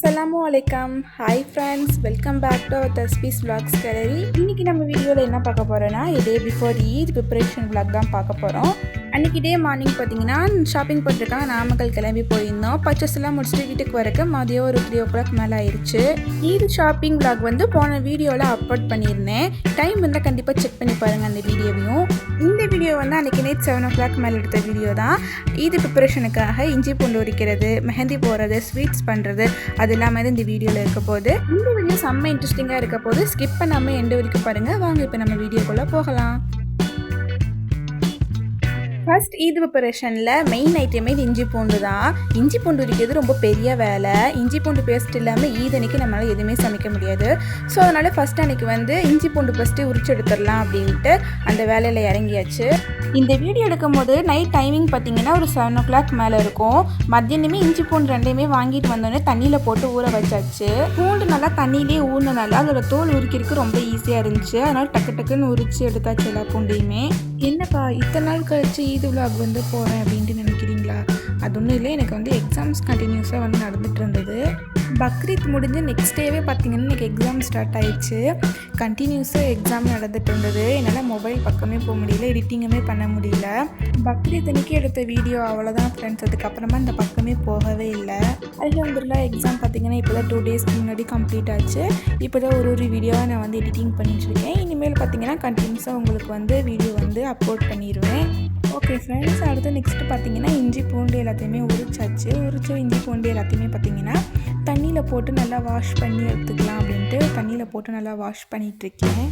Assalamualaikum. Hi friends, welcome back to our Tasbih's Vlogs Gallery. இன்னைக்கு நம்ம வீடியோவில் என்ன பார்க்க போகிறோன்னா day before Eid preparation vlog தான் பார்க்க போகிறோம். அன்றைக்கி டே மார்னிங் பார்த்தீங்கன்னா ஷாப்பிங் போட்டிருக்காங்க. நாமக்கல் கிளம்பி போயிருந்தோம். பர்ச்சேஸ் எல்லாம் முடிச்சுட்டு வீட்டுக்கு வரக்கு மதியம் ஒரு 3 o'clock மேலே ஆயிடுச்சு. ஈத் ஷாப்பிங் vlog வந்து போன வீடியோவில் அப்லோட் பண்ணியிருந்தேன். டைம் இருந்தால் கண்டிப்பாக செக் பண்ணி பாருங்கள் அந்த வீடியோவையும். இந்த வீடியோ வந்து அன்றைக்கி நைட் 7 o'clock மேலே எடுத்த வீடியோ தான். ஈத் ப்ரிப்பரேஷனுக்காக இஞ்சி பூண்டு உரிக்கிறது, மெஹந்தி போடுறது, ஸ்வீட்ஸ் பண்ணுறது அது எல்லாமே இந்த வீடியோவில் இருக்க போது. இந்த வீடியோ செம்ம இன்ட்ரெஸ்டிங்காக இருக்க போது. ஸ்கிப் பண்ணாமல் எண்டு வரைக்கும் பாருங்கள். வாங்க இப்போ நம்ம வீடியோக்குள்ளே போகலாம். ஃபர்ஸ்ட் ஈத் ப்ரிப்பரேஷனில் மெயின் ஐட்டமே இஞ்சி பூண்டு தான். இஞ்சி பூண்டு உரிக்கிறது ரொம்ப பெரிய வேலை. இஞ்சி பூண்டு பேஸ்ட் இல்லாமல் ஈத் அன்னைக்கு நம்மளால் எதுவுமே சமைக்க முடியாது. ஸோ அதனால் ஃபஸ்ட் அன்னைக்கு வந்து இஞ்சி பூண்டு ஃபஸ்ட்டு உரிச்சு எடுத்துடலாம் அப்படின்ட்டு அந்த வேலையில் இறங்கியாச்சு. இந்த வீடியோ எடுக்கும் போது நைட் டைமிங் பார்த்தீங்கன்னா ஒரு 7 o'clock மேலே இருக்கும். மத்தியானமே இஞ்சி பூண்டு ரெண்டையுமே வாங்கிட்டு வந்தோடனே தண்ணியில் போட்டு ஊற வச்சாச்சு. பூண்டு நல்லா தண்ணியிலே ஊறினால அதோட தோல் உரிக்கிறதுக்கு ரொம்ப ஈஸியாக இருந்துச்சு. அதனால் டக்கு டக்குன்னு உரிச்சு எடுத்தாச்சு எல்லா பூண்டையுமே. என்னப்பா இத்தனை நாள் கழிச்சு ஈத் vlog வந்து போகிறேன் அப்படின்ட்டு நினைக்கிறீங்களா? அது ஒன்றும் இல்லை, எனக்கு வந்து எக்ஸாம்ஸ் கண்டினியூஸாக வந்து நடந்துகிட்டு இருந்தது. பக்ரீத் முடிஞ்சு நெக்ஸ்ட் டேவே பார்த்தீங்கன்னா எனக்கு எக்ஸாம் ஸ்டார்ட் ஆயிடுச்சு. கண்டினியூஸாக எக்ஸாம் நடந்துகிட்டு இருந்தது. என்னால் மொபைல் பக்கமே போக முடியல, எடிட்டிங்குமே பண்ண முடியல. பக்ரீத் அன்னைக்கு எடுத்த வீடியோ அவ்வளோதான் ஃப்ரெண்ட்ஸ். அதுக்கப்புறமா இந்த பக்கமே போகவே இல்லை. அல்ஹம்துலில்லாஹ் எக்ஸாம் பார்த்தீங்கன்னா இப்போ தான் 2 daysக்கு முன்னாடி கம்ப்ளீட் ஆச்சு. இப்போ தான் ஒரு வீடியோவை நான் வந்து எடிட்டிங் பண்ணிட்டுருக்கேன். இனிமேல் பார்த்தீங்கன்னா கண்டினியூஸாக உங்களுக்கு வந்து வீடியோ வந்து அப்லோட் பண்ணிடுவேன். ஓகே ஃப்ரெண்ட்ஸ், அடுத்து நெக்ஸ்ட்டு பார்த்தீங்கன்னா இஞ்சி பூண்டு எல்லாத்தையுமே உரிச்சாச்சு. உரிச்ச இஞ்சி பூண்டு எல்லாத்தையுமே பார்த்தீங்கன்னா தண்ணியில் போட்டு நல்லா வாஷ் பண்ணி எடுத்துக்கலாம் அப்படின்ட்டு தண்ணியில் போட்டு நல்லா வாஷ் பண்ணிகிட்ருக்கேன்.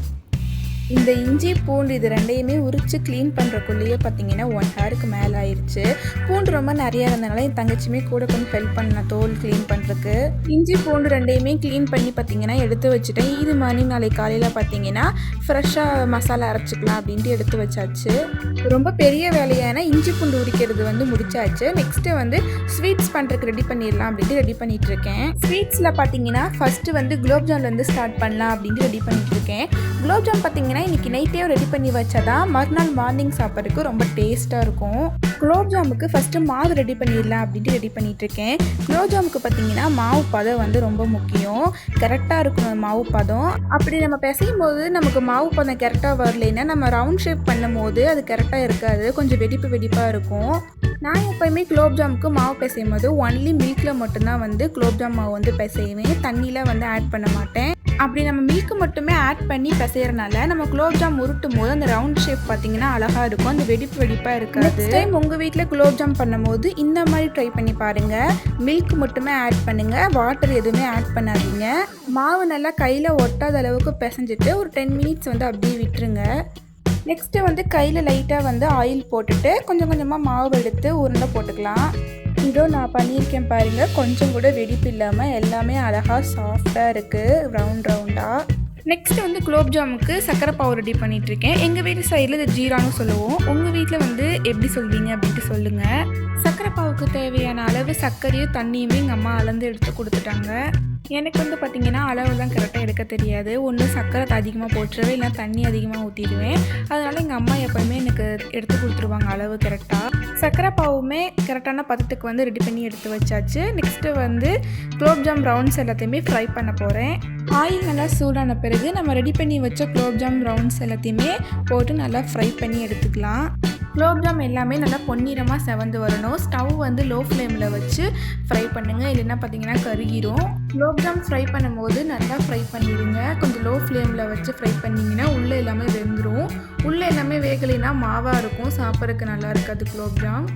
இந்த இஞ்சி பூண்டு இது ரெண்டையுமே உரித்து க்ளீன் பண்ணுறக்குள்ளேயே பார்த்தீங்கன்னா 1 hourக்கு மேலே ஆயிடுச்சு. பூண்டு ரொம்ப நிறையா இருந்தனால என் தங்கச்சியுமே கூட கொஞ்சம் ஹெல்ப் பண்ணேன் தோல் க்ளீன் பண்ணுறதுக்கு. இஞ்சி பூண்டு ரெண்டையுமே க்ளீன் பண்ணி பார்த்தீங்கன்னா எடுத்து வச்சுட்டேன். இது மார்னிங் நாளைக்கு காலையில் பார்த்தீங்கன்னா ஃப்ரெஷ்ஷாக மசாலா அரைச்சிக்கலாம் அப்படின்ட்டு எடுத்து வச்சாச்சு. ரொம்ப பெரிய வேலையான இஞ்சி பூண்டு உரிக்கிறது வந்து முடிச்சாச்சு. நெக்ஸ்ட்டு வந்து ஸ்வீட்ஸ் பண்ணுறதுக்கு ரெடி பண்ணிடலாம் அப்படின்ட்டு ரெடி பண்ணிகிட்ருக்கேன். ஸ்வீட்ஸில் பார்த்தீங்கன்னா ஃபஸ்ட்டு வந்து குலோப்ஜாம்லேருந்து ஸ்டார்ட் பண்ணலாம் அப்படின்ட்டு ரெடி பண்ணிகிட்ருக்கேன். குலோப்ஜாம் பார்த்தீங்கன்னா இன்றைக்கி நைட்டே ரெடி பண்ணி வச்சாதான் மறுநாள் மார்னிங் சாப்பிட்றதுக்கு ரொம்ப டேஸ்ட்டாக இருக்கும். குலோப்ஜாமுக்கு ஃபஸ்ட்டு மாவு ரெடி பண்ணிடலாம் அப்படின்ட்டு ரெடி பண்ணிகிட்ருக்கேன். குலோப்ஜாமுக்கு பார்த்தீங்கன்னா மாவு பதம் வந்து ரொம்ப முக்கியம். கரெக்டாக இருக்கணும் மாவு பதம். அப்படி நம்ம பிசையும் போது நமக்கு மாவு பதம் கரெக்டாக வரலைன்னா நம்ம ரவுண்ட் ஷேப் பண்ணும் போது அது கரெக்டாக இருக்காது, கொஞ்சம் வெடிப்பாக இருக்கும். நான் எப்போயுமே குலோப்ஜாமுக்கு மாவு பிசையும் போது ஒன்லி மில்கில் மட்டும்தான் வந்து குலோப்ஜாம் மாவு வந்து பிசைவேன். தண்ணியில் வந்து ஆட் பண்ண மாட்டேன். அப்படி நம்ம மில்க்கு மட்டுமே ஆட் பண்ணி பிசைறனால நம்ம குலோப்ஜாம் உருட்டும் போது அந்த ரவுண்ட் ஷேப் பார்த்தீங்கன்னா அழகாக இருக்கும், அந்த வெடிப்பாக இருக்காது. நெக்ஸ்ட் டைம் உங்கள் வீட்டில் குலோப்ஜாம் பண்ணும்போது இந்த மாதிரி ட்ரை பண்ணி பாருங்கள். மில்க் மட்டுமே ஆட் பண்ணுங்கள், வாட்டர் எதுவுமே ஆட் பண்ணாதீங்க. மாவு நல்லா கையில் ஒட்டாத அளவுக்கு பிசைஞ்சிட்டு ஒரு 10 minutes வந்து அப்படியே விட்டுருங்க. நெக்ஸ்ட்டு வந்து கையில் லைட்டாக வந்து ஆயில் போட்டுட்டு கொஞ்சம் கொஞ்சமாக மாவு எடுத்து உருண்டை போட்டுக்கலாம். இதோ நான் பண்ணியிருக்கேன் பாருங்கள், கொஞ்சம் கூட வெடிப்பு இல்லாமல் எல்லாமே அழகாக சாஃப்டாக இருக்குது ரவுண்டாக. நெக்ஸ்ட்டு வந்து குலோப்ஜாமுக்கு சக்கரை பாவு ரெடி பண்ணிகிட்ருக்கேன். எங்கள் வீட்டு சைடில் இது ஜீரான்னு சொல்லுவோம். உங்கள் வீட்டில் வந்து எப்படி சொல்வீங்க அப்படின்ட்டு சொல்லுங்கள். சக்கரை பாவுக்கு தேவையான அளவு சர்க்கரையும் தண்ணியுமே எங்கள் அம்மா அளந்து எடுத்து கொடுத்துட்டாங்க. எனக்கு வந்து பார்த்திங்கன்னா அளவுலாம் கரெக்டாக எடுக்க தெரியாது. ஒன்று சர்க்கரை அதிகமாக போட்டுருவேன், இல்லை தண்ணி அதிகமாக ஊற்றிடுவேன். அதனால் எங்கள் அம்மா எப்போயுமே எனக்கு எடுத்து கொடுத்துருவாங்க அளவு கரெக்டாக. சர்க்கரை பாவுமே கரெக்டான பதத்துக்கு வந்து ரெடி பண்ணி எடுத்து வச்சாச்சு. நெக்ஸ்ட்டு வந்து குலோப்ஜாம் ரவுண்ட்ஸ் எல்லாத்தையுமே ஃப்ரை பண்ண போகிறேன். ஆயில் நல்லா சூடான பிறகு நம்ம ரெடி பண்ணி வச்ச குலோப்ஜாம் ரவுண்ட்ஸ் எல்லாத்தையுமே போட்டு நல்லா ஃப்ரை பண்ணி எடுத்துக்கலாம். குலோப்ஜாம் எல்லாமே நல்லா பொன்னிறமாக செவந்து வரணும். ஸ்டவ் வந்து லோ ஃப்ளேமில் வச்சு ஃப்ரை பண்ணுங்கள், இல்லைன்னா பார்த்தீங்கன்னா கருகிரும். குலோப்ஜாம் ஃப்ரை பண்ணும்போது நல்லா ஃப்ரை பண்ணிடுங்க. கொஞ்சம் லோ ஃப்ளேமில் வச்சு ஃப்ரை பண்ணிங்கன்னா உள்ளே எல்லாமே வெந்துடும். உள்ளே எல்லாமே வேகலைன்னா மாவாக இருக்கும், சாப்பிட்றதுக்கு நல்லா இருக்காது குலோப்ஜாம்.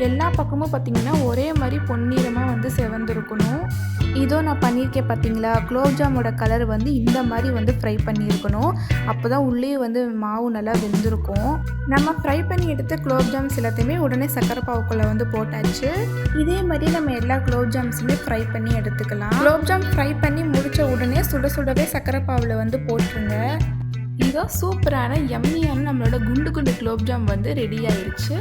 எல்லா பக்கமும் பார்த்திங்கன்னா ஒரே மாதிரி பொன்னிறமாக வந்து செவந்துருக்கணும். இதோ நான் பண்ணியிருக்கேன் பார்த்தீங்களா, குலோப்ஜாமோட கலர் வந்து இந்த மாதிரி வந்து ஃப்ரை பண்ணியிருக்கணும். அப்போ தான் உள்ளே வந்து மாவு நல்லா வெந்திருக்கும். நம்ம ஃப்ரை பண்ணி எடுத்த குலோப்ஜாம்ஸ் எல்லாத்தையுமே உடனே சக்கரை பாவுக்குள்ளே வந்து போட்டாச்சு. இதே மாதிரி நம்ம எல்லா குலோப்ஜாம்ஸுமே ஃப்ரை பண்ணி எடுத்துக்கலாம். குலோப்ஜாம் ஃப்ரை பண்ணி முடித்த உடனே சுடவே சக்கரை பாவில் வந்து போட்டுருங்க. இதோ சூப்பரான யம்மியான நம்மளோட குண்டு குலோப்ஜாம் வந்து ரெடி ஆயிடுச்சு.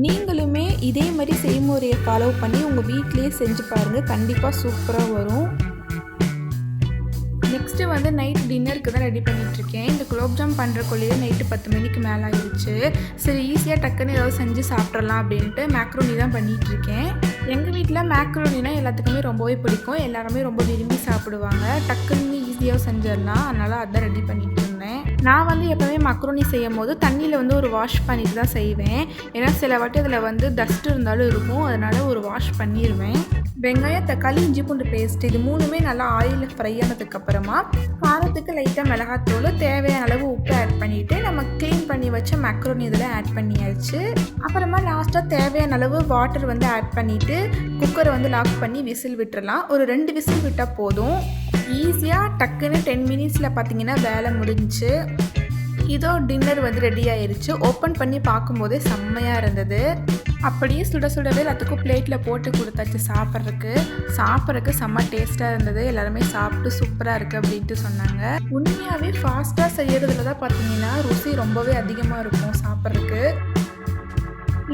நீங்களுமே இதே மாதிரி செய்முறையை ஃபாலோ பண்ணி உங்கள் வீட்டிலேயே செஞ்சு பாருங்கள், கண்டிப்பாக சூப்பராக வரும். நெக்ஸ்ட் நெக்ஸ்ட்டு வந்து நைட் டின்னருக்கு தான் ரெடி பண்ணிகிட்ருக்கேன். இந்த குலோப்ஜாம் பண்ணுறக்குள்ளேயே நைட்டு 10 மணிக்கு மேலே ஆயிடுச்சு. சரி ஈஸியாக டக்குன்னு ஏதாவது செஞ்சு சாப்பிட்றலாம் அப்படின்ட்டு மேக்ரோனி தான் பண்ணிகிட்ருக்கேன். எங்கள் வீட்டில் மேக்ரோனினா எல்லாத்துக்குமே ரொம்பவே பிடிக்கும். எல்லாருமே ரொம்ப விரும்பி சாப்பிடுவாங்க. டக்குன்னு ஈஸியாக செஞ்சிடலாம். அதனால் அதான் ரெடி பண்ணிகிட்டு இருந்தேன். நான் வந்து எப்போவுமே மக்ரோனி செய்யும் போது தண்ணியில் வந்து ஒரு வாஷ் பண்ணிட்டு தான் செய்வேன். ஏன்னா சில வாட்டி அதில் வந்து டஸ்ட் இருந்தாலும் இருக்கும். அதனால் ஒரு வாஷ் பண்ணிடுவேன். வெங்காயம், தக்காளி, இஞ்சி பூண்டு பேஸ்ட் இது 3மே நல்லா ஆயிலில் ஃப்ரை ஆனதுக்கப்புறமா காரத்துக்கு லைட்டாக மிளகாத்தூள், தேவையான அளவு உப்பு ஆட் பண்ணிவிட்டு நம்ம க்ளீன் பண்ணி வச்ச மக்ரோனி இதில் ஆட் பண்ணியாச்சு. அப்புறமா லாஸ்ட்டாக தேவையான அளவு வாட்டர் வந்து ஆட் பண்ணிவிட்டு குக்கரை வந்து லாக் பண்ணி விசில் விட்டுறலாம். ஒரு 2 விசில் விட்டால் போதும். ஈஸியாக டக்குன்னு 10 மினிட்ஸில் பார்த்தீங்கன்னா வேலை முடிஞ்சிச்சு. இதோ டின்னர் வந்து ரெடி ஆயிடுச்சு. ஓப்பன் பண்ணி பார்க்கும்போதே செம்மையாக இருந்தது. அப்படியே சுட சுடவே எல்லாத்துக்கும் பிளேட்டில் போட்டு கொடுத்தாச்சு சாப்பிட்றதுக்கு செம்ம டேஸ்ட்டாக இருந்தது. எல்லாருமே சாப்பிட்டு சூப்பராக இருக்குது அப்படின்ட்டு சொன்னாங்க. உண்மையாகவே ஃபாஸ்ட்டாக செய்கிறதுல தான் பார்த்தீங்கன்னா ருசி ரொம்பவே அதிகமாக இருக்கும் சாப்பிட்றதுக்கு.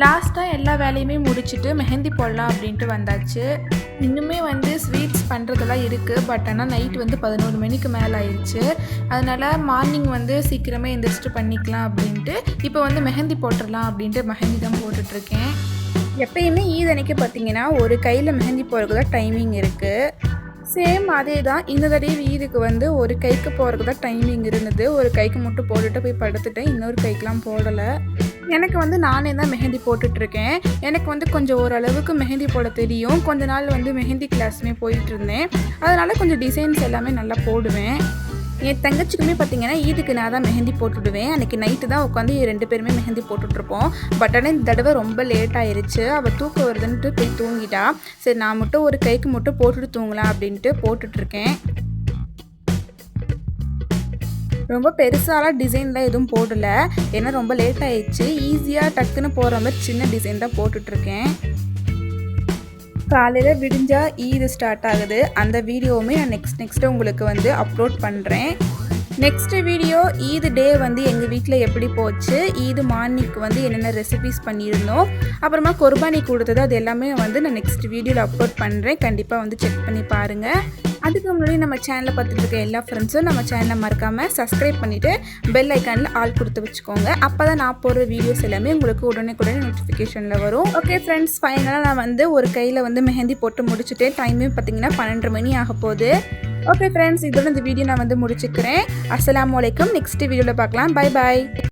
லாஸ்ட்டாக எல்லா வேலையுமே முடிச்சுட்டு மெஹந்தி போடலாம் அப்படின்ட்டு வந்தாச்சு. இன்னுமே வந்து ஸ்வீட்ஸ் பண்ணுறதெல்லாம் இருக்குது. பட் ஆனால் நைட் வந்து 11 மணிக்கு மேலே ஆயிடுச்சு. அதனால் மார்னிங் வந்து சீக்கிரமே எந்திரிச்சிட்டு பண்ணிக்கலாம் அப்படின்ட்டு இப்போ வந்து மெஹந்தி போட்டுடலாம் அப்படின்ட்டு மெஹந்தி தான் போட்டுட்ருக்கேன். எப்பயுமே ஈத் அன்னைக்கு பார்த்தீங்கன்னா ஒரு கையில் மெஹந்தி போடுறதுக்கு தான் டைமிங் இருக்குது. சேம் அதே தான் இந்த தடவை ஈதுக்கு வந்து ஒரு கைக்கு போகிறதுக்கு தான் டைமிங் இருந்தது. ஒரு கைக்கு மட்டும் போட்டுட்டு போய் படுத்துட்டேன். இன்னொரு கைக்கெலாம் போடலை. எனக்கு வந்து நானே தான் மெஹந்தி போட்டுட்ருக்கேன். எனக்கு வந்து கொஞ்சம் ஓரளவுக்கு மெஹந்தி போட தெரியும். கொஞ்ச நாள் வந்து மெஹந்தி கிளாஸுமே போயிட்டுருந்தேன். அதனால் கொஞ்சம் டிசைன்ஸ் எல்லாமே நல்லா போடுவேன். என் தங்கச்சிக்குமே பார்த்திங்கன்னா ஈதுக்கு நான் தான் மெஹந்தி போட்டுவிடுவேன். அன்றைக்கி நைட்டு தான் உட்காந்து 2 பேருமே மெஹந்தி போட்டுட்ருப்போம். பட் ஆனால் இந்த தடவை ரொம்ப லேட் ஆயிடுச்சு. அவள் தூக்கம் வருதுன்ட்டு போய் தூங்கிட்டா. சரி நான் மட்டும் ஒரு கைக்கு மட்டும் போட்டுட்டு தூங்கலாம் அப்படின்ட்டு போட்டுட்ருக்கேன். ரொம்ப பெருசாலாம் டிசைன்லாம் எதுவும் போடலை. ஏன்னா ரொம்ப லேட் ஆயிடுச்சு. ஈஸியாக டக்குன்னு போகிற மாதிரி சின்ன டிசைன் தான் போட்டுட்ருக்கேன். காலையில் விடிஞ்சா ஈது ஸ்டார்ட் ஆகுது. அந்த வீடியோவுமே நான் நெக்ஸ்ட்டு உங்களுக்கு வந்து அப்லோட் பண்ணுறேன். நெக்ஸ்ட்டு வீடியோ ஈது டே வந்து எங்கள் வீட்டில் எப்படி போச்சு, ஈது மார்னிங்க்கு வந்து என்னென்ன ரெசிபீஸ் பண்ணியிருந்தோம், அப்புறமா குர்பானி கொடுத்தது அது எல்லாமே வந்து நான் நெக்ஸ்ட் வீடியோவில் அப்லோட் பண்ணுறேன். கண்டிப்பாக வந்து செக் பண்ணி பாருங்கள். அதுக்கு முன்னாடி நம்ம சேனலை பார்த்துட்டு இருக்க எல்லா ஃப்ரெண்ட்ஸும் நம்ம சேனலை மறக்காமல் சப்ஸ்கிரைப் பண்ணிவிட்டு பெல் ஐக்கானில் ஆல் கொடுத்து வச்சுக்கோங்க. அப்போ தான் நான் போடுற வீடியோஸ் எல்லாமே உங்களுக்கு உடனே நோட்டிஃபிகேஷனில் வரும். ஓகே ஃப்ரெண்ட்ஸ், ஃபைனலாக நான் வந்து ஒரு கையில் வந்து மெஹந்தி போட்டு முடிச்சுட்டு டைமே பார்த்திங்கன்னா 12 மணி ஆக போகுது. ஓகே ஃப்ரெண்ட்ஸ், இதோட இந்த வீடியோ நான் வந்து முடிச்சுக்கிறேன். அஸ்ஸலாமு அலைக்கும். நெக்ஸ்ட் வீடியோவில் பார்க்கலாம். Bye bye.